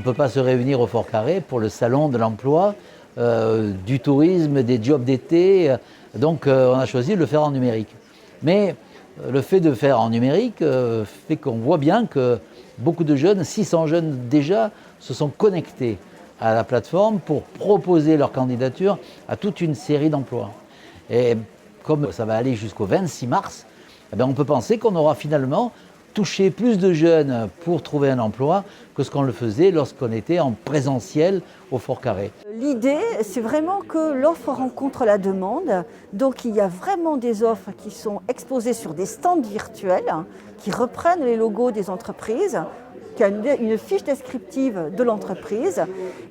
ne peut pas se réunir au Fort Carré pour le salon de l'emploi, du tourisme, des jobs d'été. Donc on a choisi de le faire en numérique. Mais le fait de faire en numérique fait qu'on voit bien que beaucoup de jeunes, 600 jeunes déjà, se sont connectés à la plateforme pour proposer leur candidature à toute une série d'emplois. Et comme ça va aller jusqu'au 26 mars, eh bien on peut penser qu'on aura finalement touché plus de jeunes pour trouver un emploi que ce qu'on le faisait lorsqu'on était en présentiel au Fort Carré. L'idée, c'est vraiment que l'offre rencontre la demande. Donc il y a vraiment des offres qui sont exposées sur des stands virtuels qui reprennent les logos des entreprises, qui a une fiche descriptive de l'entreprise.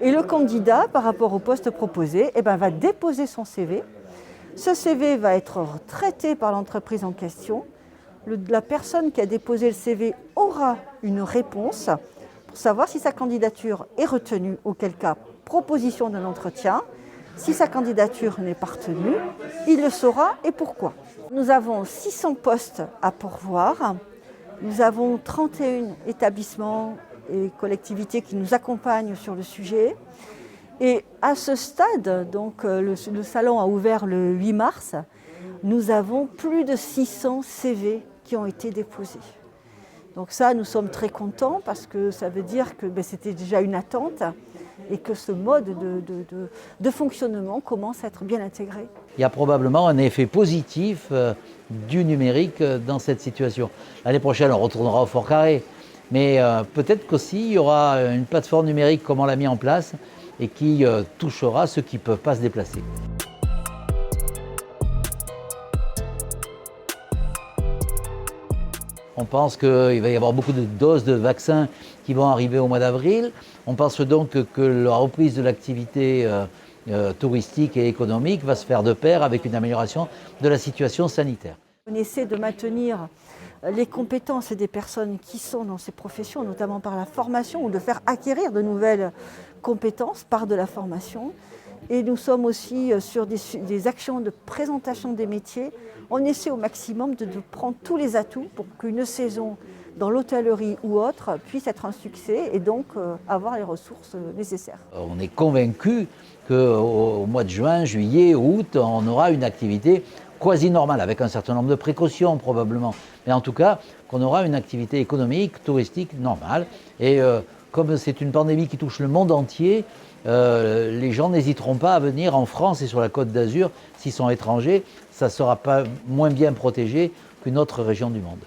Et le candidat, par rapport au poste proposé, va déposer son CV. Ce CV va être traité par l'entreprise en question. La personne qui a déposé le CV aura une réponse pour savoir si sa candidature est retenue, auquel cas proposition d'un entretien. Si sa candidature n'est pas retenue, il le saura et pourquoi. Nous avons 600 postes à pourvoir. Nous avons 31 établissements et collectivités qui nous accompagnent sur le sujet. Et à ce stade, donc le salon a ouvert le 8 mars, nous avons plus de 600 CV qui ont été déposés. Donc ça, nous sommes très contents parce que ça veut dire que c'était déjà une attente et que ce mode de fonctionnement commence à être bien intégré. Il y a probablement un effet positif du numérique dans cette situation. L'année prochaine, on retournera au Fort Carré, mais peut-être qu'aussi il y aura une plateforme numérique comme on l'a mis en place et qui touchera ceux qui ne peuvent pas se déplacer. On pense qu'il va y avoir beaucoup de doses de vaccins qui vont arriver au mois d'avril. On pense donc que la reprise de l'activité touristique et économique va se faire de pair avec une amélioration de la situation sanitaire. On essaie de maintenir les compétences des personnes qui sont dans ces professions, notamment par la formation, ou de faire acquérir de nouvelles compétences par de la formation. Et nous sommes aussi sur des actions de présentation des métiers. On essaie au maximum de prendre tous les atouts pour qu'une saison dans l'hôtellerie ou autre puisse être un succès et donc avoir les ressources nécessaires. On est convaincu qu'au mois de juin, juillet, août, on aura une activité quasi normale, avec un certain nombre de précautions probablement. Mais en tout cas, qu'on aura une activité économique, touristique normale. Et comme c'est une pandémie qui touche le monde entier, les gens n'hésiteront pas à venir en France et sur la Côte d'Azur. S'ils sont étrangers, ça ne sera pas moins bien protégé qu'une autre région du monde.